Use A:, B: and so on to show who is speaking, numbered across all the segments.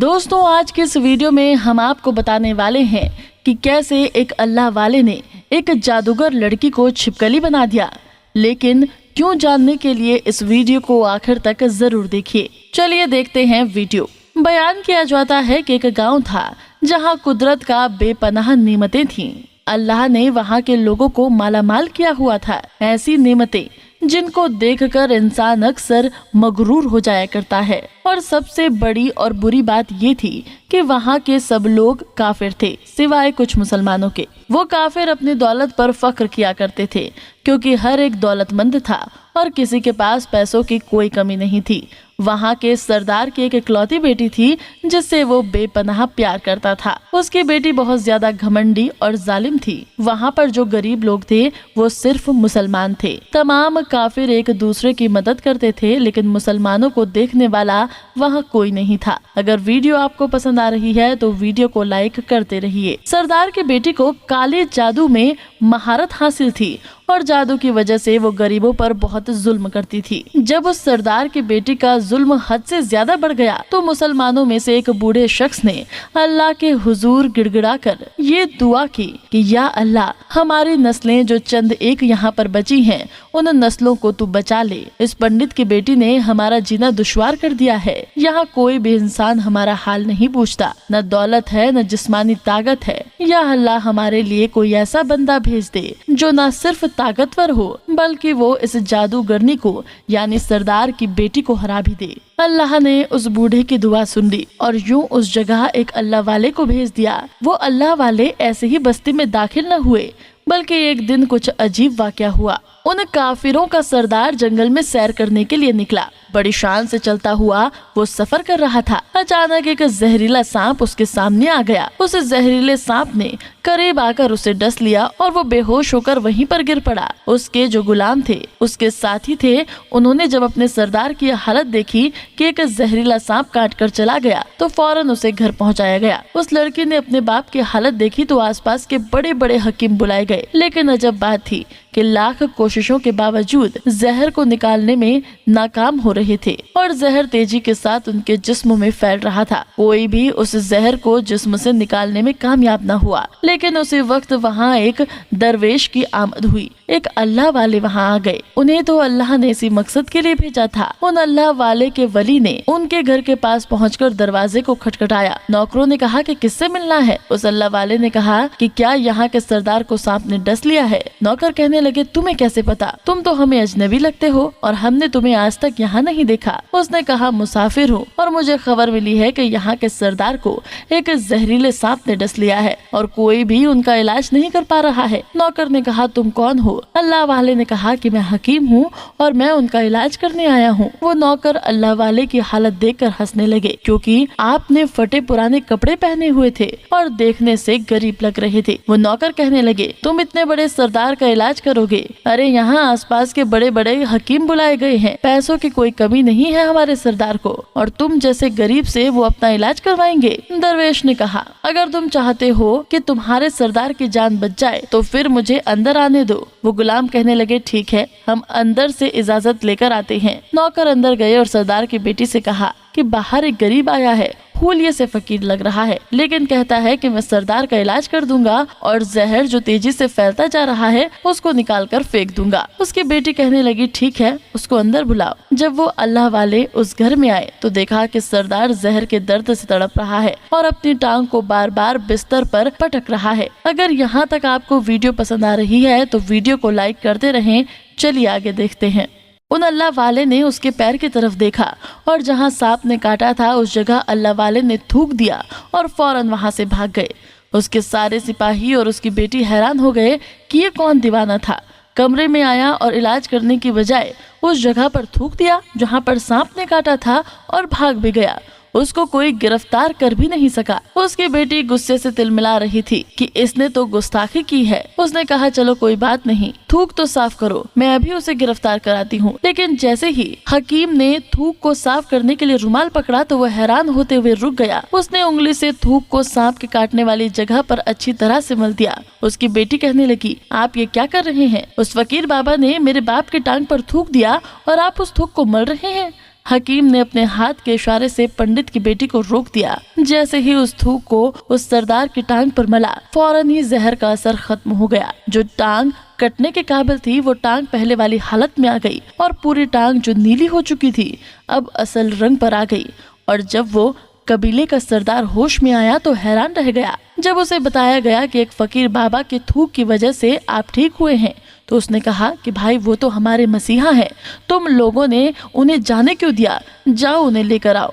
A: दोस्तों, आज के इस वीडियो में हम आपको बताने वाले हैं कि कैसे एक अल्लाह वाले ने एक जादूगर लड़की को छिपकली बना दिया। लेकिन क्यों, जानने के लिए इस वीडियो को आखिर तक जरूर देखिए। चलिए देखते हैं वीडियो। बयान किया जाता है कि एक गांव था जहां कुदरत का बेपनाह नेमतें थीं। अल्लाह ने वहां के लोगों को मालामाल किया हुआ था। ऐसी नेमतें जिनको देखकर इंसान अक्सर मगरूर हो जाया करता है। और सबसे बड़ी और बुरी बात ये थी कि वहाँ के सब लोग काफिर थे, सिवाय कुछ मुसलमानों के। वो काफिर अपनी दौलत पर फख्र किया करते थे, क्योंकि हर एक दौलतमंद था और किसी के पास पैसों की कोई कमी नहीं थी। वहाँ के सरदार की एक इकलौती बेटी थी जिससे वो बेपनाह प्यार करता था। उसकी बेटी बहुत ज्यादा घमंडी और जालिम थी। वहाँ पर जो गरीब लोग थे वो सिर्फ मुसलमान थे। तमाम काफिर एक दूसरे की मदद करते थे, लेकिन मुसलमानों को देखने वाला वहाँ कोई नहीं था। अगर वीडियो आपको पसंद आ रही है तो वीडियो को लाइक करते रहिए। सरदार की बेटी को काले जादू में महारत हासिल थी और जादू की वजह से वो गरीबों पर बहुत जुल्म करती थी। जब उस सरदार की बेटी का जुल्म हद से ज्यादा बढ़ गया तो मुसलमानों में से एक बूढ़े शख्स ने अल्लाह के हुजूर गिड़गिड़ाकर ये दुआ की कि या अल्लाह, हमारी नस्लें जो चंद एक यहाँ पर बची हैं, उन नस्लों को तू बचा ले। इस पंडित की बेटी ने हमारा जीना दुश्वार कर दिया है। यहाँ कोई भी इंसान हमारा हाल नहीं पूछता, न दौलत है न जिस्मानी ताकत है। या अल्लाह, हमारे लिए कोई ऐसा बंदा भेज दे जो न सिर्फ ताकतवर हो बल्कि वो इस जादूगरनी को यानी सरदार की बेटी को हरा भी दे। अल्लाह ने उस बूढ़े की दुआ सुन ली और यूं उस जगह एक अल्लाह वाले को भेज दिया। वो अल्लाह वाले ऐसे ही बस्ती में दाखिल न हुए, बल्कि एक दिन कुछ अजीब वाकया हुआ। उन काफिरों का सरदार जंगल में सैर करने के लिए निकला। बड़ी शान से चलता हुआ वो सफर कर रहा था। अचानक एक जहरीला सांप उसके सामने आ गया। उस जहरीले सांप ने करीब आकर उसे डस लिया और वो बेहोश होकर वहीं पर गिर पड़ा। उसके जो गुलाम थे, उसके साथी थे, उन्होंने जब अपने सरदार की हालत देखी कि एक जहरीला सांप काट कर चला गया तो फौरन उसे घर पहुंचाया गया। उस लड़की ने अपने बाप की हालत देखी तो आसपास के बड़े बड़े हकीम बुलाए गए, लेकिन अजब बात थी कि लाख कोशिशों के बावजूद जहर को निकालने में नाकाम हो रहे थे और जहर तेजी के साथ उनके जिस्म में फैल रहा था। कोई भी उस जहर को जिस्म से निकालने में कामयाब न हुआ। लेकिन उसी वक्त वहाँ एक दरवेश की आमद हुई। एक अल्लाह वाले वहाँ आ गए। उन्हें तो अल्लाह ने इसी मकसद के लिए भेजा था। उन अल्लाह वाले के वली ने उनके घर के पास पहुंचकर दरवाजे को खटखटाया। नौकरों ने कहा कि किससे मिलना है। उस अल्लाह वाले ने कहा कि क्या यहाँ के सरदार को सांप ने डस लिया है। नौकर कहने लगे, तुम्हें कैसे पता? तुम तो हमें अजनबी लगते हो और हमने तुम्हें आज तक यहाँ नहीं देखा। उसने कहा, मुसाफिर हूँ और मुझे खबर मिली है कि यहाँ के सरदार को एक जहरीले सांप ने डस लिया है और कोई भी उनका इलाज नहीं कर पा रहा है। नौकर ने कहा, तुम कौन हो? अल्लाह वाले ने कहा कि मैं हकीम हूँ और मैं उनका इलाज करने आया हूँ। वो नौकर अल्लाह वाले की हालत देखकर हंसने लगे, क्योंकि आपने फटे पुराने कपड़े पहने हुए थे और देखने से गरीब लग रहे थे। वो नौकर कहने लगे, तुम इतने बड़े सरदार का इलाज करोगे? अरे यहाँ आसपास के बड़े बड़े हकीम बुलाए गए हैं। पैसों की कोई कमी नहीं है हमारे सरदार को और तुम जैसे गरीब से वो अपना इलाज करवाएंगे। दरवेश ने कहा, अगर तुम चाहते हो कि तुम्हारे सरदार की जान बच जाए तो फिर मुझे अंदर आने दो। वो गुलाम कहने लगे, ठीक है, हम अंदर से इजाजत लेकर आते हैं। नौकर अंदर गए और सरदार की बेटी से कहा कि बाहर एक गरीब आया है, हुलिये से फकीर लग रहा है, लेकिन कहता है कि मैं सरदार का इलाज कर दूंगा और जहर जो तेजी से फैलता जा रहा है उसको निकाल कर फेंक दूंगा। उसकी बेटी कहने लगी, ठीक है, उसको अंदर बुलाओ। जब वो अल्लाह वाले उस घर में आए तो देखा कि सरदार जहर के दर्द से तड़प रहा है और अपनी टांग को बार बार बिस्तर पर पटक रहा है। अगर यहाँ तक आपको वीडियो पसंद आ रही है तो वीडियो को लाइक करते रहें। चलिए आगे देखते हैं। उन अल्लाह वाले ने उसके पैर की तरफ देखा और जहाँ सांप ने काटा था उस जगह अल्लाह वाले ने थूक दिया और फौरन वहाँ से भाग गए। उसके सारे सिपाही और उसकी बेटी हैरान हो गए कि ये कौन दीवाना था। कमरे में आया और इलाज करने की बजाय उस जगह पर थूक दिया जहाँ पर सांप ने काटा था और भाग भी गया। उसको कोई गिरफ्तार कर भी नहीं सका। उसकी बेटी गुस्से से तिलमिला रही थी कि इसने तो गुस्ताखी की है। उसने कहा, चलो कोई बात नहीं, थूक तो साफ करो, मैं अभी उसे गिरफ्तार कराती हूँ। लेकिन जैसे ही हकीम ने थूक को साफ करने के लिए रुमाल पकड़ा तो वह हैरान होते हुए रुक गया। उसने उंगली से थूक को सांप के काटने वाली जगह पर अच्छी तरह से मल दिया। उसकी बेटी कहने लगी, आप ये क्या कर रहे हैं? उस फकीर बाबा ने मेरे बाप की टांग पर थूक दिया और आप उस थूक को मल रहे हैं। हकीम ने अपने हाथ के इशारे से पंडित की बेटी को रोक दिया। जैसे ही उस थूक को उस सरदार की टांग पर मला, फौरन ही जहर का असर खत्म हो गया। जो टांग कटने के काबिल थी वो टांग पहले वाली हालत में आ गई और पूरी टांग जो नीली हो चुकी थी अब असल रंग पर आ गई। और जब वो कबीले का सरदार होश में आया तो हैरान रह गया। जब उसे बताया गया कि एक फकीर बाबा के थूक की वजह से आप ठीक हुए हैं तो उसने कहा कि भाई वो तो हमारे मसीहा हैं, तुम लोगों ने उन्हें जाने क्यों दिया, जाओ उन्हें लेकर आओ।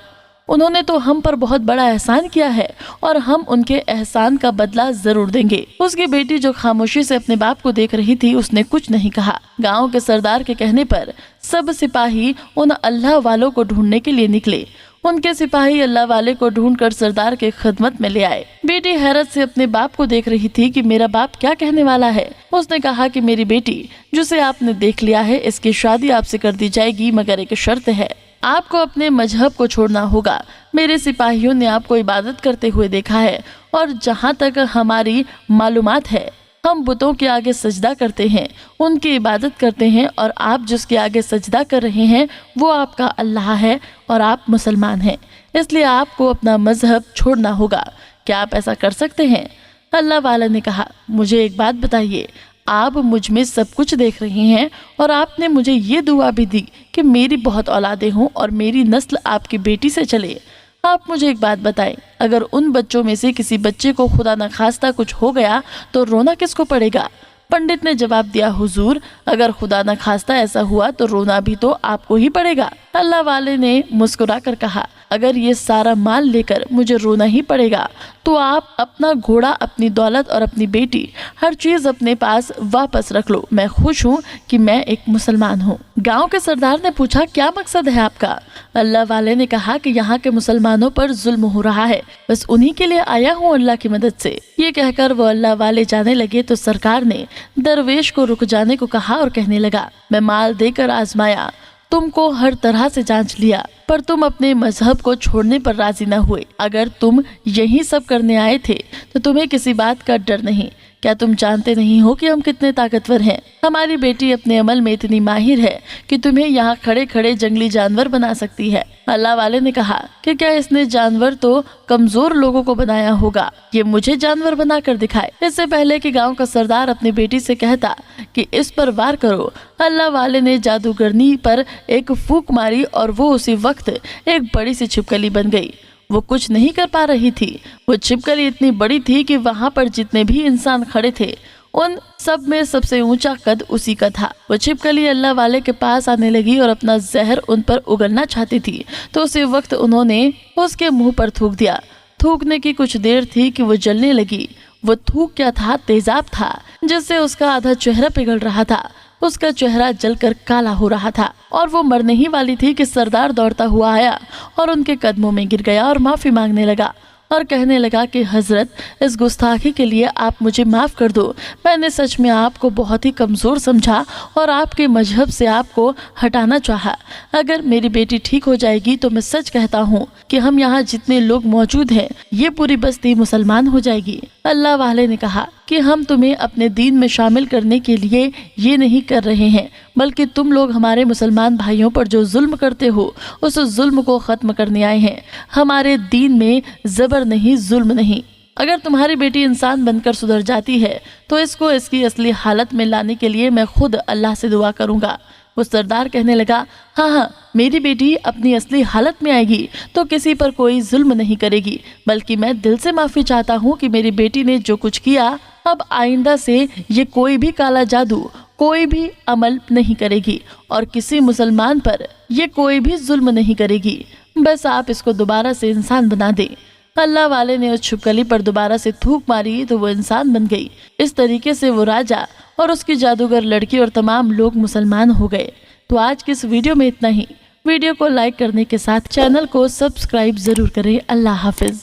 A: उन्होंने तो हम पर बहुत बड़ा एहसान किया है और हम उनके एहसान का बदला जरूर देंगे। उसकी बेटी जो खामोशी से अपने बाप को देख रही थी उसने कुछ नहीं कहा। गांव के सरदार के कहने पर सब सिपाही उन अल्लाह वालों को ढूंढने के लिए निकले। उनके सिपाही अल्लाह वाले को ढूंढकर सरदार के खिदमत में ले आए। बेटी हैरत से अपने बाप को देख रही थी कि मेरा बाप क्या कहने वाला है। उसने कहा कि मेरी बेटी जिसे आपने देख लिया है इसकी शादी आपसे कर दी जाएगी, मगर एक शर्त है, आपको अपने मजहब को छोड़ना होगा। मेरे सिपाहियों ने आपको इबादत करते हुए देखा है और जहाँ तक हमारी मालूमात है हम बुतों के आगे सजदा करते हैं, उनकी इबादत करते हैं और आप जिसके आगे सजदा कर रहे हैं वो आपका अल्लाह है और आप मुसलमान हैं, इसलिए आपको अपना मजहब छोड़ना होगा। क्या आप ऐसा कर सकते हैं? अल्लाह वाला ने कहा, मुझे एक बात बताइए, आप मुझ में सब कुछ देख रहे हैं और आपने मुझे ये दुआ भी दी कि मेरी बहुत औलादे हों और मेरी नस्ल आपकी बेटी से चले। आप मुझे एक बात बताएं, अगर उन बच्चों में से किसी बच्चे को खुदा न खास्ता कुछ हो गया तो रोना किसको पड़ेगा? पंडित ने जवाब दिया, हुजूर अगर खुदा न खास्ता ऐसा हुआ तो रोना भी तो आपको ही पड़ेगा। अल्लाह वाले ने मुस्कुरा कर कहा, अगर ये सारा माल लेकर मुझे रोना ही पड़ेगा तो आप अपना घोड़ा, अपनी दौलत और अपनी बेटी, हर चीज अपने पास वापस रख लो। मैं खुश हूँ कि मैं एक मुसलमान हूँ। गांव के सरदार ने पूछा, क्या मकसद है आपका? अल्लाह वाले ने कहा कि यहाँ के मुसलमानों पर जुल्म हो रहा है, बस उन्हीं के लिए आया हूँ अल्लाह की मदद से। ये कहकर वो अल्लाह वाले जाने लगे तो सरकार ने दरवेश को रुक जाने को कहा और कहने लगा, मैं माल देकर आजमाया, तुमको हर तरह से जांच लिया, पर तुम अपने मजहब को छोड़ने पर राजी न हुए। अगर तुम यही सब करने आए थे तो तुम्हें किसी बात का डर नहीं। क्या तुम जानते नहीं हो कि हम कितने ताकतवर हैं? हमारी बेटी अपने अमल में इतनी माहिर है कि तुम्हें यहाँ खड़े खड़े जंगली जानवर बना सकती है। अल्लाह वाले ने कहा कि क्या इसने जानवर तो कमजोर लोगों को बनाया होगा, ये मुझे जानवर बना कर दिखाए। इससे पहले कि गांव का सरदार अपनी बेटी से कहता कि इस पर वार करो, अल्लाह वाले ने जादूगरनी पर एक फूंक मारी और वो उसी वक्त एक बड़ी सी छिपकली बन गई। वो कुछ नहीं कर पा रही थी। वो छिपकली इतनी बड़ी थी कि वहां पर जितने भी इंसान खड़े थे उन सब में सबसे ऊंचा कद उसी का था। वो छिपकली अल्लाह वाले के पास आने लगी और अपना जहर उन पर उगलना चाहती थी तो उसी वक्त उन्होंने उसके मुंह पर थूक दिया। थूकने की कुछ देर थी कि वो जलने लगी। वो थूक क्या था? तेजाब था, जिससे उसका आधा चेहरा पिघल रहा था। उसका चेहरा जलकर काला हो रहा था और वो मरने ही वाली थी कि सरदार दौड़ता हुआ आया और उनके कदमों में गिर गया और माफी मांगने लगा और कहने लगा कि हजरत, इस गुस्ताखी के लिए आप मुझे माफ कर दो। मैंने सच में आपको बहुत ही कमजोर समझा और आपके मजहब से आपको हटाना चाहा। अगर मेरी बेटी ठीक हो जाएगी तो मैं सच कहता हूँ कि हम यहाँ जितने लोग मौजूद हैं ये पूरी बस्ती मुसलमान हो जाएगी। अल्लाह वाले ने कहा कि हम तुम्हें अपने दीन में शामिल करने के लिए ये नहीं कर रहे हैं, बल्कि तुम लोग हमारे मुसलमान भाइयों पर जो जुल्म करते हो उस जुल्म को खत्म करने आए हैं। हमारे दीन में जबर नहीं, जुल्म नहीं। अगर तुम्हारी बेटी इंसान बनकर सुधर जाती है तो इसको इसकी असली हालत में लाने के लिए मैं खुद अल्लाह से दुआ करूंगा। वो सरदार कहने लगा, हाँ, मेरी बेटी अपनी असली हालत में आएगी तो किसी पर कोई जुल्म नहीं करेगी, बल्कि मैं दिल से माफी चाहता हूँ कि मेरी बेटी ने जो कुछ किया अब आइंदा से ये कोई भी काला जादू, कोई भी अमल नहीं करेगी और किसी मुसलमान पर ये कोई भी जुल्म नहीं करेगी। बस आप इसको दोबारा से इंसान बना दें। अल्लाह वाले ने उस छिपकली पर दोबारा से थूक मारी तो वो इंसान बन गई। इस तरीके से वो राजा और उसकी जादूगर लड़की और तमाम लोग मुसलमान हो गए। तो आज की इस वीडियो में इतना ही। वीडियो को लाइक करने के साथ चैनल को सब्सक्राइब जरूर करें। अल्लाह हाफिज।